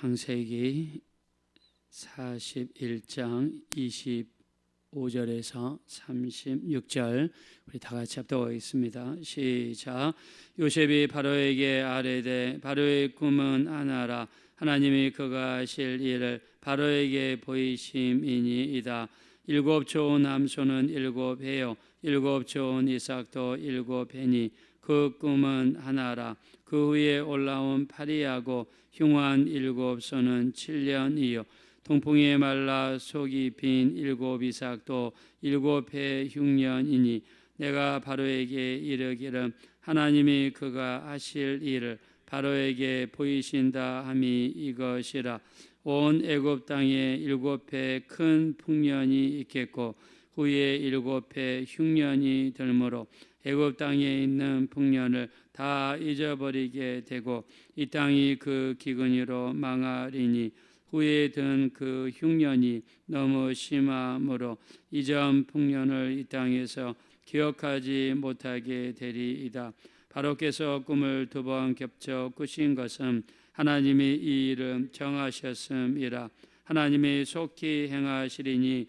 창세기 41장 25절에서 36절 우리 다 같이 합독하겠습니다. 시작. 요셉이 바로에게 아뢰되 바로의 꿈은 하나라. 하나님이 그가 하실 일을 바로에게 보이심이니이다. 7 좋은 암소는 7회요 7 좋은 이삭도 7회니 그 꿈은 하나라. 그 후에 올라온 파리하고 흉한 7소는 7년이요 동풍에 말라 속이 빈 7 이삭도 7회 흉년이니 내가 바로에게 이르기를 하나님이 그가 하실 일을 바로에게 보이신다 함이 이것이라. 온 애굽 땅에 7회 큰 풍년이 있겠고 후에 7회 흉년이 들므로 애굽 땅에 있는 풍년을 다 잊어버리게 되고 이 땅이 그 기근으로 망하리니 후에 든 그 흉년이 너무 심함으로 이전 풍년을 이 땅에서 기억하지 못하게 되리이다. 바로께서 꿈을 2번 겹쳐 꾸신 것은 하나님이 이 일을 정하셨음이라. 하나님이 속히 행하시리니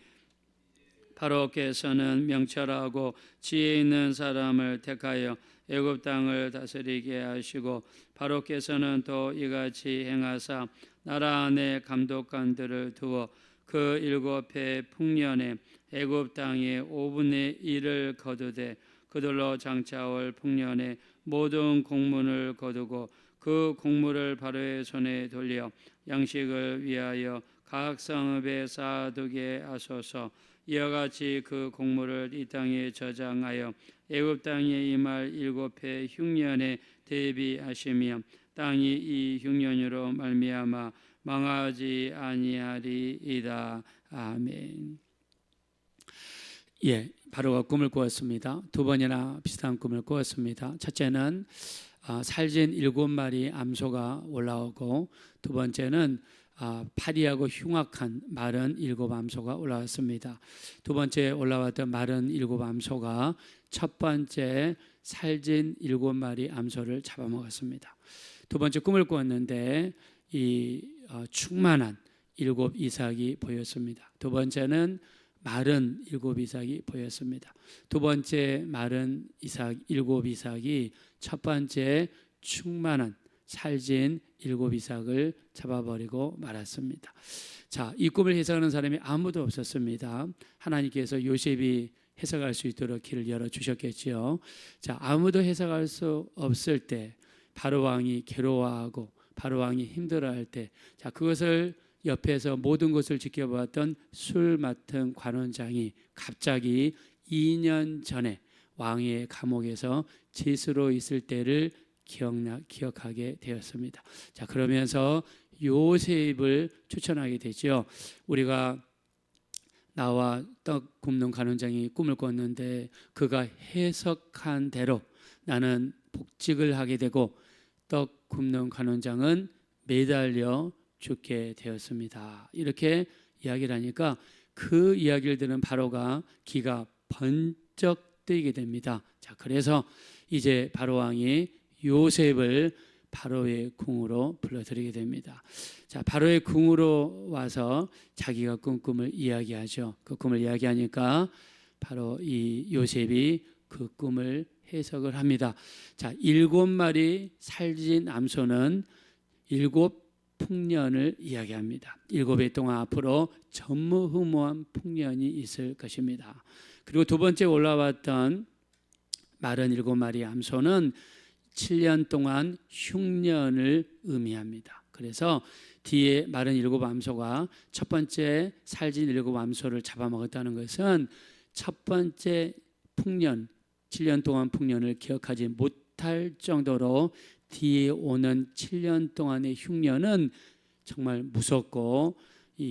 바로께서는 명철하고 지혜 있는 사람을 택하여 애굽 땅을 다스리게 하시고 바로께서는 또 이같이 행하사 나라 안에 감독관들을 두어 그 7회 풍년에 애굽 땅의 5분의 1을 거두되 그들로 장차올 풍년에 모든 공문을 거두고 그 공물을 바로의 손에 돌려 양식을 위하여 각 성읍에 쌓아두게 하소서. 이와 같이 그 공물을 이 땅에 저장하여 애굽 땅에 임할 7회 흉년에 대비하시며 땅이 이 흉년으로 말미암아 망하지 아니하리이다. 아멘. 바로가 꿈을 꾸었습니다. 2번이나 비슷한 꿈을 꾸었습니다. 첫째는 살진 7마리 암소가 올라오고 두 번째는 파리하고 흉악한 마른 7 암소가 올라왔습니다. 두 번째 올라왔던 마른 7 암소가 첫 번째 살진 7마리 암소를 잡아먹었습니다. 두 번째 꿈을 꾸었는데 이 충만한 7 이삭이 보였습니다. 두 번째는 마른 7 이삭이 보였습니다. 두 번째 마른 이삭 7 이삭이 첫 번째 충만한 살진 7 이삭을 잡아버리고 말았습니다. 자, 이 꿈을 해석하는 사람이 아무도 없었습니다. 하나님께서 요셉이 해석할 수 있도록 길을 열어주셨겠지요. 자, 아무도 해석할 수 없을 때 바로 왕이 괴로워하고 바로 왕이 힘들어할 때, 자, 그것을 옆에서 모든 것을 지켜보았던 술 맡은 관원장이 갑자기 2년 전에 왕의 감옥에서 지수로 있을 때를 기억하게 되었습니다. 자, 그러면서 요셉을 추천하게 되죠. 우리가 나와 떡 굽는 관원장이 꿈을 꿨는데 그가 해석한 대로 나는 복직을 하게 되고 떡 굽는 관원장은 매달려 죽게 되었습니다. 이렇게 이야기를 하니까 그 이야기를 들은 바로가 기가 번쩍 뜨이게 됩니다. 자, 그래서 이제 바로 왕이 요셉을 바로의 궁으로 불러들이게 됩니다. 자, 바로의 궁으로 와서 자기가 꾼 꿈을 이야기하죠. 그 꿈을 이야기하니까 바로 이 요셉이 그 꿈을 해석을 합니다. 자, 7마리 살진 암소는 7 풍년을 이야기합니다. 7해 동안 앞으로 전무후무한 풍년이 있을 것입니다. 그리고 두 번째 올라왔던 마른 7마리 암소는 7년 동안 흉년을 의미합니다. 그래서 뒤에 마른 7 암소가 첫 번째 살진 7 암소를 잡아먹었다는 것은 첫 번째 풍년, 7년 동안 풍년을 기억하지 못할 정도로 뒤에 오는 7년 동안의 흉년은 정말 무섭고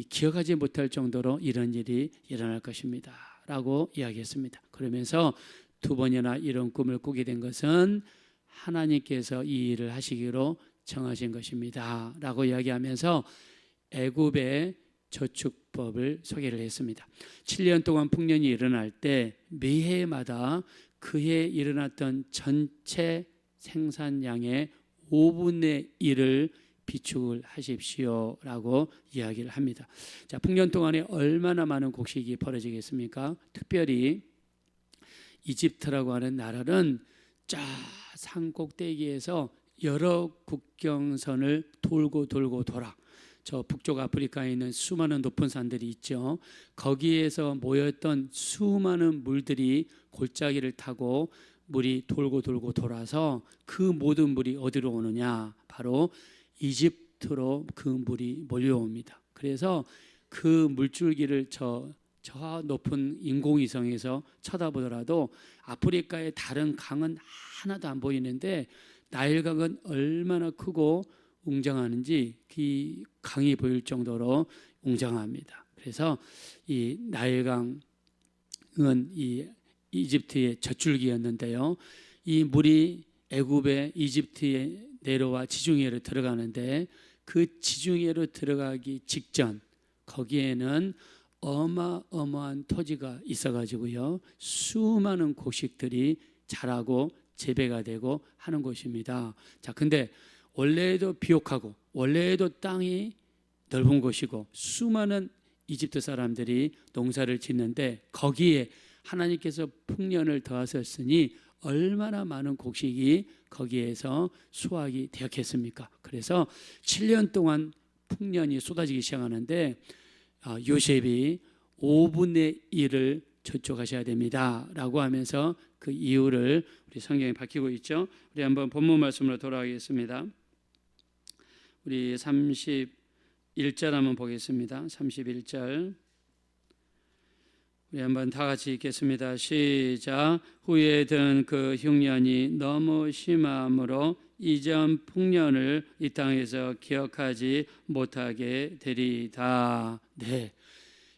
기억하지 못할 정도로 이런 일이 일어날 것입니다 라고 이야기했습니다. 그러면서 2번이나 이런 꿈을 꾸게 된 것은 하나님께서 이 일을 하시기로 정하신 것입니다 라고 이야기하면서 애굽의 저축법을 소개를 했습니다. 7년 동안 풍년이 일어날 때 매해마다 그해 일어났던 전체 생산량의 5분의 1을 비축을 하십시오라고 이야기를 합니다. 자, 풍년 동안에 얼마나 많은 곡식이 벌어지겠습니까? 특별히 이집트라고 하는 나라는 쫙 산 꼭대기에서 여러 국경선을 돌고 돌아 저 북쪽 아프리카에 있는 수많은 높은 산들이 있죠. 거기에서 모였던 수많은 물들이 골짜기를 타고 물이 돌고 돌아서 그 모든 물이 어디로 오느냐? 바로 이집트로 그 물이 몰려옵니다. 그래서 그 물줄기를 저 높은 인공위성에서 쳐다보더라도 아프리카의 다른 강은 하나도 안 보이는데 나일강은 얼마나 크고 웅장하는지 그 강이 보일 정도로 웅장합니다. 그래서 이 나일강은 이 이집트의 젖줄기였는데요. 이 물이 애굽의 이집트에 내려와 지중해로 들어가는데 그 지중해로 들어가기 직전 거기에는 어마어마한 토지가 있어가지고요. 수많은 곡식들이 자라고 재배가 되고 하는 곳입니다. 자, 근데 원래도 비옥하고 원래도 땅이 넓은 곳이고 수많은 이집트 사람들이 농사를 짓는데 거기에 하나님께서 풍년을 더하셨으니 얼마나 많은 곡식이 거기에서 수확이 되었겠습니까? 그래서 7년 동안 풍년이 쏟아지기 시작하는데 요셉이 5분의 1을 저축하셔야 됩니다 라고 하면서 그 이유를 우리 성경에 밝히고 있죠. 우리 한번 본문 말씀으로 돌아가겠습니다. 우리 31절 한번 보겠습니다. 31절 우리 한번 다 같이 읽겠습니다. 시작. 후에 든 그 흉년이 너무 심함으로 이전 풍년을 이 땅에서 기억하지 못하게 되리다. 네,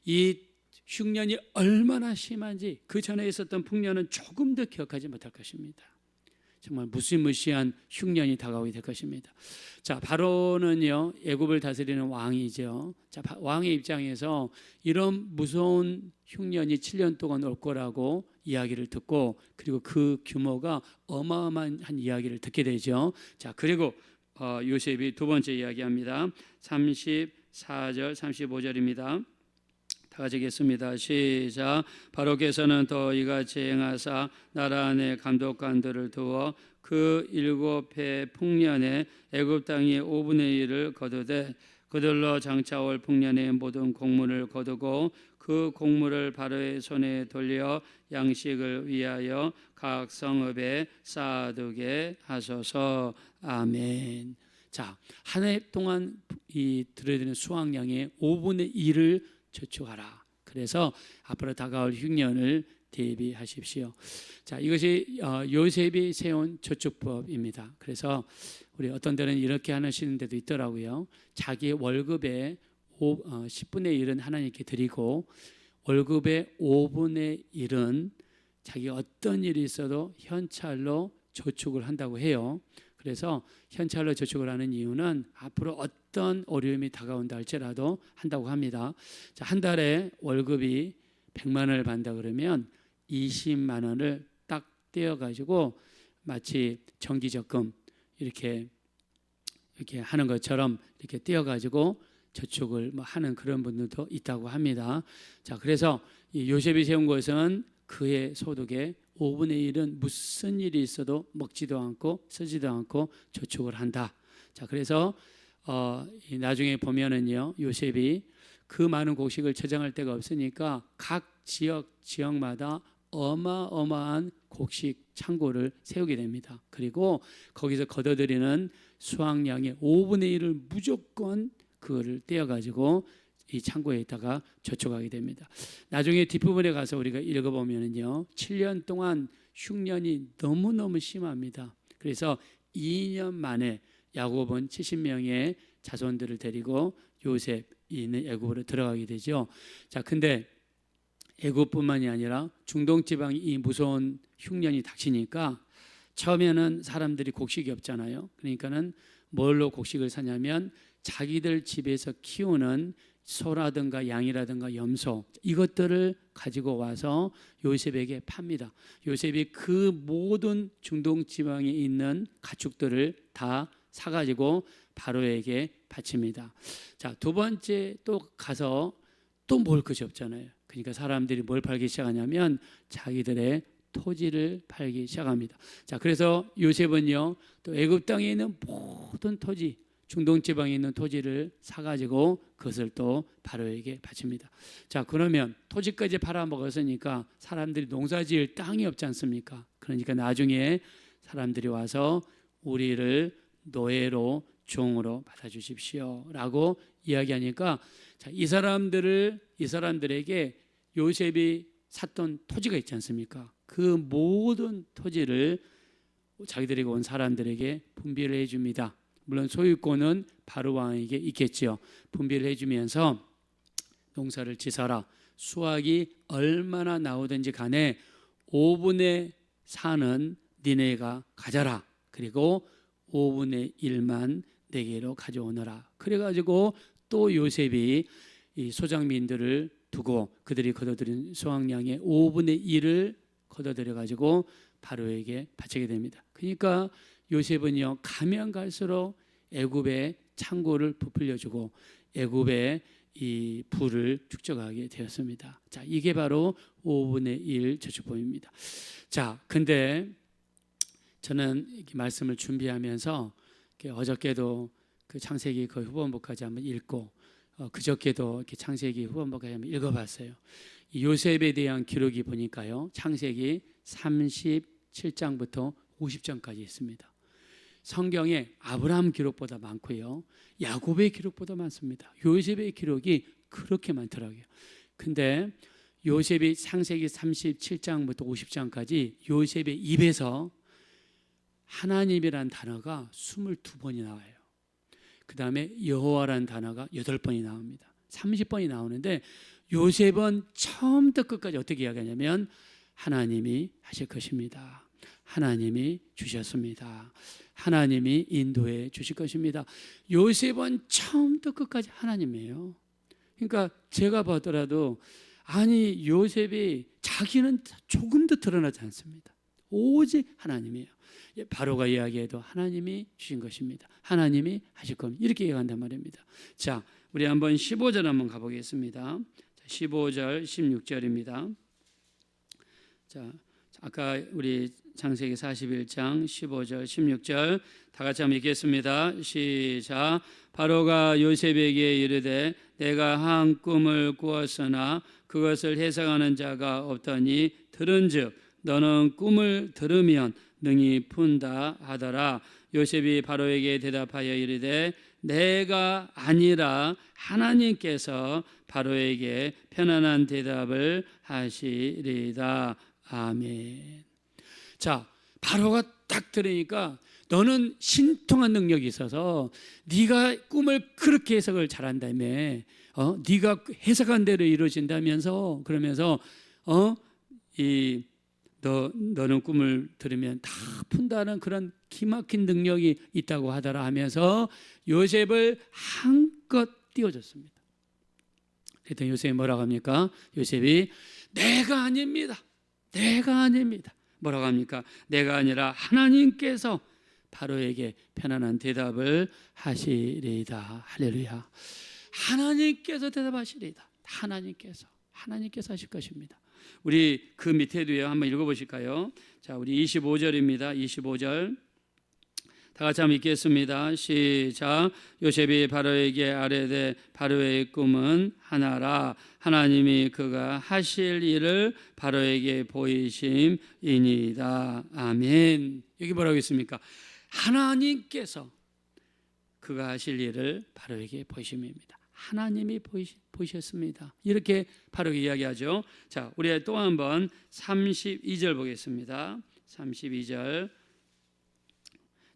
이 흉년이 얼마나 심한지 그 전에 있었던 풍년은 조금 더 기억하지 못할 것입니다. 정말 무시무시한 흉년이 다가오게 될 것입니다. 자, 바로는요 애굽을 다스리는 왕이죠. 자, 왕의 입장에서 이런 무서운 흉년이 7년 동안 올 거라고 이야기를 듣고 그리고 그 규모가 어마어마한 이야기를 듣게 되죠. 자, 그리고 요셉이 두 번째 이야기합니다. 34절 35절입니다. 다 같이 읽겠습니다. 시작. 바로께서는 더 이같이 행하사 나라 안에 감독관들을 두어 그 7해 풍년에 애굽 땅의 5분의 1을 거두되 그들로 장차 올 풍년의 모든 곡물을 거두고 그 곡물을 바로의 손에 돌려 양식을 위하여 각 성읍에 쌓아두게 하소서. 아멘. 자, 한 해 동안 이 들어드리는 수확량의 5분의 1을 저축하라. 그래서 앞으로 다가올 흉년을 대비하십시오. 자, 이것이 요셉이 세운 저축법입니다. 그래서 우리 어떤 데는 이렇게 하시는 데도 있더라고요. 자기 월급의 10분의 1은 하나님께 드리고 월급의 5분의 1은 자기 어떤 일이 있어도 현찰로 저축을 한다고 해요. 그래서 현찰로 저축을 하는 이유는 앞으로 어떤 어려움이 다가온다 할지라도 한다고 합니다. 자, 한 달에 월급이 100만 원을 받는다 그러면 20만 원을 딱 떼어가지고 마치 정기적금 이렇게 하는 것처럼 이렇게 떼어가지고 저축을 하는 그런 분들도 있다고 합니다. 자, 그래서 이 요셉이 세운 것은 그의 소득의 5분의 1은 무슨 일이 있어도 먹지도 않고 쓰지도 않고 저축을 한다. 자, 그래서 나중에 보면은요 요셉이 그 많은 곡식을 저장할 데가 없으니까 각 지역마다 어마어마한 곡식 창고를 세우게 됩니다. 그리고 거기서 걷어들이는 수확량의 5분의 1을 무조건 그거를 떼어가지고 이 창고에 있다가 저축하게 됩니다. 나중에 뒷부분에 가서 우리가 읽어보면요 7년 동안 흉년이 너무너무 심합니다. 그래서 2년 만에 야곱은 70명의 자손들을 데리고 요셉이 있는 애굽으로 들어가게 되죠. 자, 근데 애굽뿐만이 아니라 중동 지방이 이 무서운 흉년이 닥치니까 처음에는 사람들이 곡식이 없잖아요. 그러니까는 뭘로 곡식을 사냐면 자기들 집에서 키우는 소라든가 양이라든가 염소 이것들을 가지고 와서 요셉에게 팝니다. 요셉이 그 모든 중동 지방에 있는 가축들을 다 사가지고 바로에게 바칩니다. 자, 두 번째 또 가서 또 뭘 것이 없잖아요. 그러니까 사람들이 뭘 팔기 시작하냐면 자기들의 토지를 팔기 시작합니다. 자, 그래서 요셉은요, 또 애굽 땅에 있는 모든 토지, 중동 지방에 있는 토지를 사가지고 그것을 또 바로에게 바칩니다. 자, 그러면 토지까지 팔아먹었으니까 사람들이 농사지을 땅이 없지 않습니까? 그러니까 나중에 사람들이 와서 우리를 노예로 종으로 받아주십시오라고 이야기하니까, 자, 이 사람들에게 요셉이 샀던 토지가 있지 않습니까? 그 모든 토지를 자기들에게 온 사람들에게 분배를 해줍니다. 물론 소유권은 바로 왕에게 있겠지요. 분배를 해주면서 농사를 지사라. 수확이 얼마나 나오든지 간에 5분의 4는 니네가 가져라. 그리고 5분의 1만 내게로 가져오너라. 그래가지고 또 요셉이 이 소장민들을 두고 그들이 거둬들인 수확량의 5분의 1을 거둬들여가지고 바로에게 바치게 됩니다. 그러니까 요셉은요, 가면 갈수록 애굽의 창고를 부풀려주고 애굽의 이 부를 축적하게 되었습니다. 자, 이게 바로 5분의 1 저축법입니다. 자, 근데 저는 이렇게 말씀을 준비하면서 어저께도 그 창세기 그 후반부까지 한번 읽고 그저께도 이렇게 창세기 후반부까지 한번 읽어봤어요. 이 요셉에 대한 기록이 보니까요, 창세기 37장부터 50장까지 있습니다. 성경에 아브라함 기록보다 많고요, 야곱의 기록보다 많습니다. 요셉의 기록이 그렇게 많더라고요. 근데 요셉이 창세기 37장부터 50장까지 요셉의 입에서 하나님이란 단어가 22번이 나와요. 그 다음에 여호와라는 단어가 8번이 나옵니다. 30번이 나오는데 요셉은 처음부터 끝까지 어떻게 이야기하냐면 하나님이 하실 것입니다. 하나님이 주셨습니다. 하나님이 인도해 주실 것입니다. 요셉은 처음부터 끝까지 하나님이에요. 그러니까 제가 보더라도 아니 요셉이 자기는 조금도 드러나지 않습니다. 오직 하나님이에요. 바로가 이야기해도 하나님이 주신 것입니다. 하나님이 하실 겁니다. 이렇게 이야기한단 말입니다. 자, 우리 한번 15절 한번 가보겠습니다. 15절 16절입니다. 자, 아까 우리 창세기 41장 15절 16절 다 같이 한번 읽겠습니다. 시작. 바로가 요셉에게 이르되 내가 한 꿈을 꾸었으나 그것을 해석하는 자가 없더니 들은즉 너는 꿈을 들으면 능히 푼다 하더라. 요셉이 바로에게 대답하여 이르되 내가 아니라 하나님께서 바로에게 편안한 대답을 하시리이다. 아멘. 자, 바로가 딱 들으니까 너는 신통한 능력이 있어서 네가 꿈을 그렇게 해석을 잘한다며, 네가 해석한 대로 이루어진다면서, 그러면서 너는 꿈을 들으면 다 푼다는 그런 기막힌 능력이 있다고 하더라 하면서 요셉을 한껏 띄워줬습니다. 그랬더니 요셉이 뭐라고 합니까? 요셉이 내가 아닙니다. 내가 아닙니다. 뭐라고 합니까? 내가 아니라 하나님께서 바로에게 편안한 대답을 하시리이다. 할렐루야. 하나님께서 대답하시리이다. 하나님께서 하실 것입니다. 우리 그 밑에도요, 한번 읽어보실까요? 자, 우리 25절입니다. 25절 다 같이 한번 읽겠습니다. 시작. 요셉이 바로에게 아뢰되 바로의 꿈은 하나라. 하나님이 그가 하실 일을 바로에게 보이심이니이다. 아멘. 여기 뭐라고 있습니까? 하나님께서 그가 하실 일을 바로에게 보이심입니다. 하나님이 보이셨습니다. 이렇게 바로 이야기하죠. 자, 우리 또 한번 32절 보겠습니다. 32절.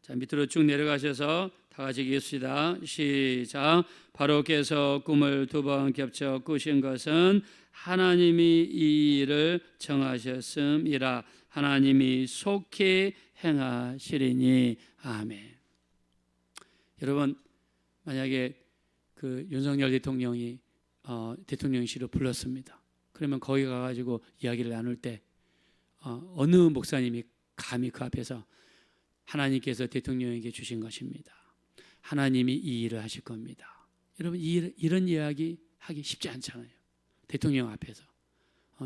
자, 밑으로 쭉 내려가셔서 다 같이 읽읍시다. 시작. 바로께서 꿈을 2번 겹쳐 꾸신 것은 하나님이 이 일을 정하셨음이라. 하나님이 속히 행하시리니. 아멘. 여러분, 만약에 그 윤석열 대통령이 대통령실로 불렀습니다. 그러면 거기 가가지고 이야기를 나눌 때 어느 목사님이 감히 그 앞에서 하나님께서 대통령에게 주신 것입니다, 하나님이 이 일을 하실 겁니다. 여러분 이런 이야기 하기 쉽지 않잖아요. 대통령 앞에서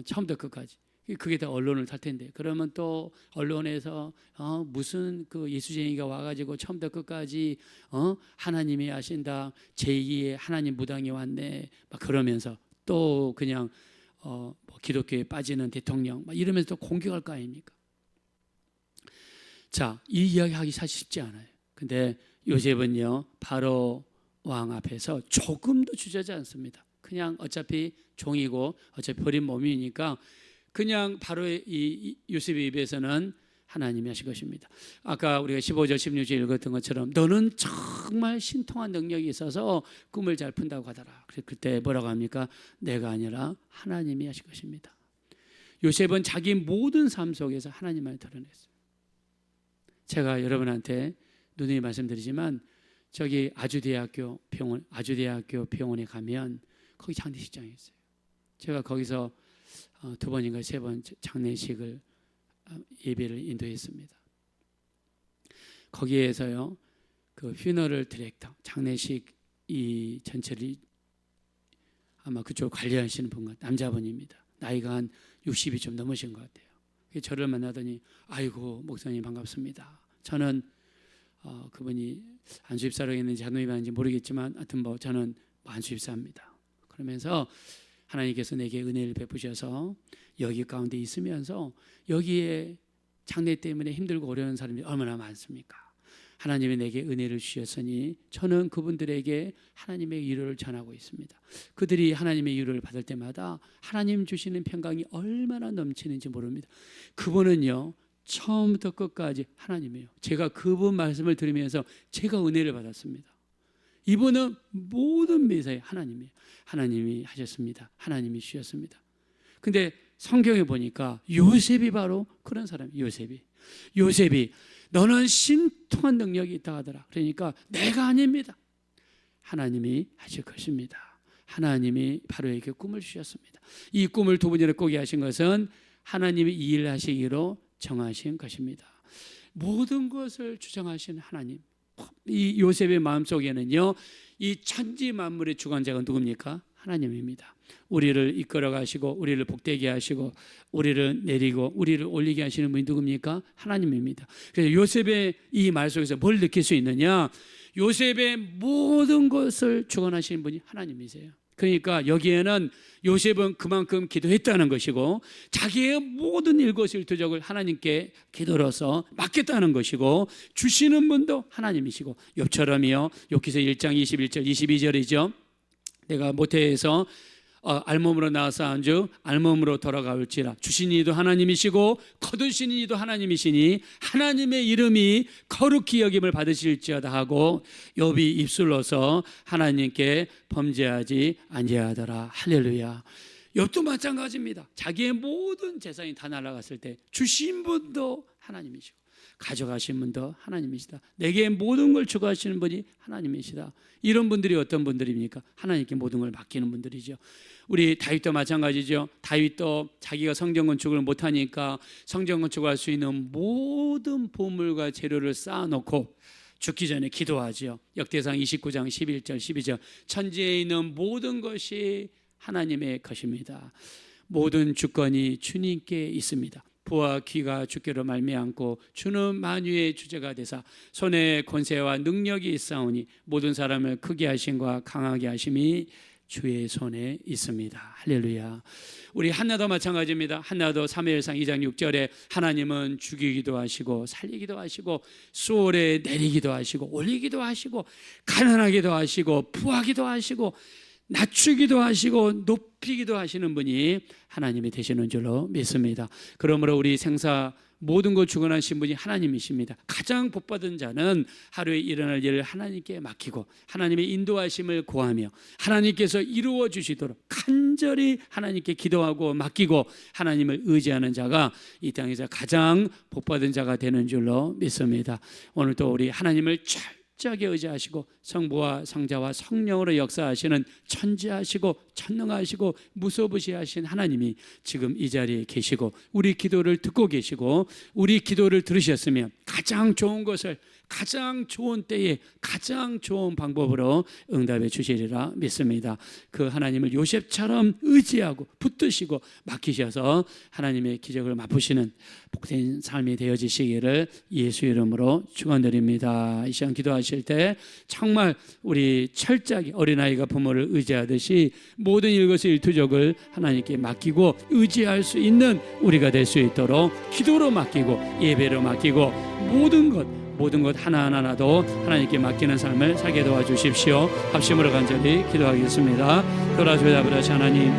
처음부터 끝까지. 그게 다 언론을 탈 텐데, 그러면 또 언론에서 무슨 그 예수쟁이가 와가지고 처음부터 끝까지 하나님이 하신다, 제2의 하나님 무당이 왔네 막 그러면서 또 그냥 뭐 기독교에 빠지는 대통령 막 이러면서 또 공격할 거 아닙니까? 자, 이 이야기 하기 사실 쉽지 않아요. 근데 요셉은요 바로 왕 앞에서 조금도 주저하지 않습니다. 그냥 어차피 종이고 어차피 버린 몸이니까 그냥 바로 이 요셉의 입에서는 하나님이 하실 것입니다. 아까 우리가 15절 16절 읽었던 것처럼 너는 정말 신통한 능력이 있어서 꿈을 잘 푼다고 하더라. 그래서 그때 뭐라고 합니까? 내가 아니라 하나님이 하실 것입니다. 요셉은 자기 모든 삶 속에서 하나님만을 드러냈어요. 제가 여러분한테 누누이 말씀드리지만 저기 아주대학교 병원에 가면 거기 장례식장이 있어요. 제가 거기서 2번인가 3번 장례식을 예배를 인도했습니다. 거기에서요 그 퓨너럴 디렉터, 장례식 이 전체를 아마 그쪽 관리하시는 분, 남자분입니다. 나이가 한 60이 좀 넘으신 것 같아요. 저를 만나더니 아이고 목사님 반갑습니다. 저는 그분이 안수입사로 했는지 자동입사인지 모르겠지만 하여튼 뭐 저는 안수입사입니다. 그러면서 하나님께서 내게 은혜를 베푸셔서 여기 가운데 있으면서 여기에 장래 때문에 힘들고 어려운 사람이 얼마나 많습니까? 하나님이 내게 은혜를 주셨으니 저는 그분들에게 하나님의 위로를 전하고 있습니다. 그들이 하나님의 위로를 받을 때마다 하나님 주시는 평강이 얼마나 넘치는지 모릅니다. 그분은요 처음부터 끝까지 하나님이에요. 제가 그분 말씀을 들으면서 제가 은혜를 받았습니다. 이분은 모든 매사에 하나님이에요. 하나님이 하셨습니다. 하나님이 주셨습니다. 근데 성경에 보니까 요셉이 바로 그런 사람이에요. 요셉이 너는 신통한 능력이 있다 하더라. 그러니까 내가 아닙니다. 하나님이 하실 것입니다. 하나님이 바로에게 꿈을 주셨습니다. 이 꿈을 두 번째로 꾸게 하신 것은 하나님이 이 일을 하시기로 정하신 것입니다. 모든 것을 주장하신 하나님. 이 요셉의 마음속에는요 이 천지 만물의 주관자가 누굽니까? 하나님입니다. 우리를 이끌어 가시고 우리를 복되게 하시고 우리를 내리고 우리를 올리게 하시는 분이 누굽니까? 하나님입니다. 그래서 요셉의 이 말 속에서 뭘 느낄 수 있느냐? 요셉의 모든 것을 주관하시는 분이 하나님이세요. 그러니까 여기에는 요셉은 그만큼 기도했다는 것이고 자기의 모든 일거수일투족을 하나님께 기도로서 맡겼다는 것이고 주시는 분도 하나님이시고 욥처럼이요 욥기서 1장 21절 22절이죠. 내가 모태에서 알몸으로 나와서 안주 알몸으로 돌아가올지라 주신 이도 하나님이시고 거두신 이도 하나님이시니 하나님의 이름이 거룩히 여김을 받으실지어다 하고 욥이 입술로서 하나님께 범죄하지 아니하더라. 할렐루야. 욥도 마찬가지입니다. 자기의 모든 재산이 다 날아갔을 때 주신 분도 하나님이시고 가져가신 분도 하나님이시다. 내게 모든 걸 주관하시는 분이 하나님이시다. 이런 분들이 어떤 분들입니까? 하나님께 모든 걸 맡기는 분들이죠. 우리 다윗도 마찬가지죠. 다윗도 자기가 성전 건축을 못하니까 성전 건축할 수 있는 모든 보물과 재료를 쌓아놓고 죽기 전에 기도하죠. 역대상 29장 11절 12절 천지에 있는 모든 것이 하나님의 것입니다. 모든 주권이 주님께 있습니다. 부와 귀가 주께로 말미암고 주는 만유의 주제가 되사 손에 권세와 능력이 있사오니 모든 사람을 크게 하심과 강하게 하심이 주의 손에 있습니다. 할렐루야. 우리 한나도 마찬가지입니다. 한나도 사무엘상 2장 6절에 하나님은 죽이기도 하시고 살리기도 하시고 수월에 내리기도 하시고 올리기도 하시고 가난하기도 하시고 부하기도 하시고 낮추기도 하시고 높이기도 하시는 분이 하나님이 되시는 줄로 믿습니다. 그러므로 우리 생사 모든 걸 주관하신 분이 하나님이십니다. 가장 복받은 자는 하루에 일어날 일을 하나님께 맡기고 하나님의 인도하심을 구하며 하나님께서 이루어 주시도록 간절히 하나님께 기도하고 맡기고 하나님을 의지하는 자가 이 땅에서 가장 복받은 자가 되는 줄로 믿습니다. 오늘도 우리 하나님을 철저하게 의지하시고 성부와 성자와 성령으로 역사하시는 천지하시고 전능하시고 무소부시하신 하나님이 지금 이 자리에 계시고 우리 기도를 듣고 계시고 우리 기도를 들으셨으면 가장 좋은 것을 가장 좋은 때에 가장 좋은 방법으로 응답해 주시리라 믿습니다. 그 하나님을 요셉처럼 의지하고 붙드시고 맡기셔서 하나님의 기적을 맛보시는 복된 삶이 되어지시기를 예수 이름으로 축원드립니다. 이 시간 기도하실 때 정말 우리 철저하게 어린아이가 부모를 의지하듯이 모든 일것의 일투족을 하나님께 맡기고 의지할 수 있는 우리가 될 수 있도록 기도로 맡기고 예배로 맡기고 모든 것 하나하나도 하나님께 맡기는 삶을 살게 도와주십시오. 합심으로 간절히 기도하겠습니다. 돌아주여 아버지 하나님,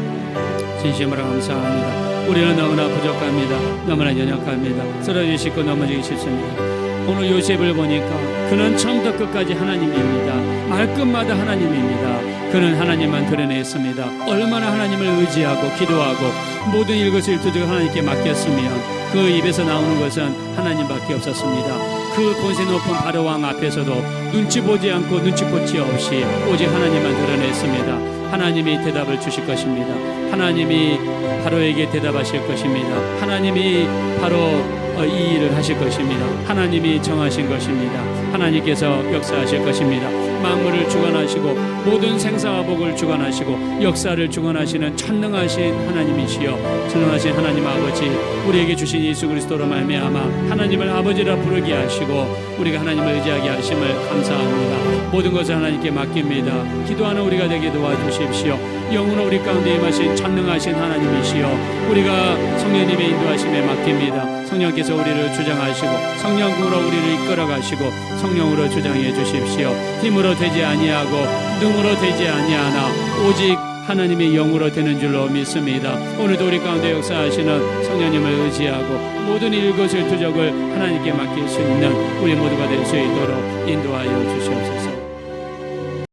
진심으로 감사합니다. 우리는 너무나 부족합니다. 너무나 연약합니다. 쓰러지기 쉽고 넘어지기 쉽습니다. 오늘 요셉을 보니까 그는 처음부터 끝까지 하나님입니다. 말끝마다 하나님입니다. 그는 하나님만 드러냈습니다. 얼마나 하나님을 의지하고 기도하고 모든 일것을 일투족을 하나님께 맡겼으면 그 입에서 나오는 것은 하나님밖에 없었습니다. 그 권세 높은 바로왕 앞에서도 눈치 보지 않고 눈치코치 없이 오직 하나님만 드러냈습니다. 하나님이 대답을 주실 것입니다. 하나님이 바로에게 대답하실 것입니다. 하나님이 바로 이 일을 하실 것입니다. 하나님이 정하신 것입니다. 하나님께서 역사하실 것입니다. 만물을 주관하시고 모든 생사와 복을 주관하시고 역사를 주관하시는 전능하신 하나님이시여, 전능하신 하나님 아버지, 우리에게 주신 예수 그리스도로 말미암아 하나님을 아버지라 부르게 하시고 우리가 하나님을 의지하게 하심을 감사합니다. 모든 것을 하나님께 맡깁니다. 기도하는 우리가 되게 도와주십시오. 영으로 우리 가운데 임하신 전능하신 하나님이시여, 우리가 성령님의 인도하심에 맡깁니다. 성령께서 우리를 주장하시고 성령으로 우리를 이끌어가시고 성령으로 주장해 주십시오. 힘으로 되지 아니하고 능으로 되지 아니하나 오직 하나님의 영으로 되는 줄로 믿습니다. 오늘도 우리 가운데 역사하시는 성령님을 의지하고 모든 일것을 투적을 하나님께 맡길 수 있는 우리 모두가 될 수 있도록 인도하여 주시옵소서.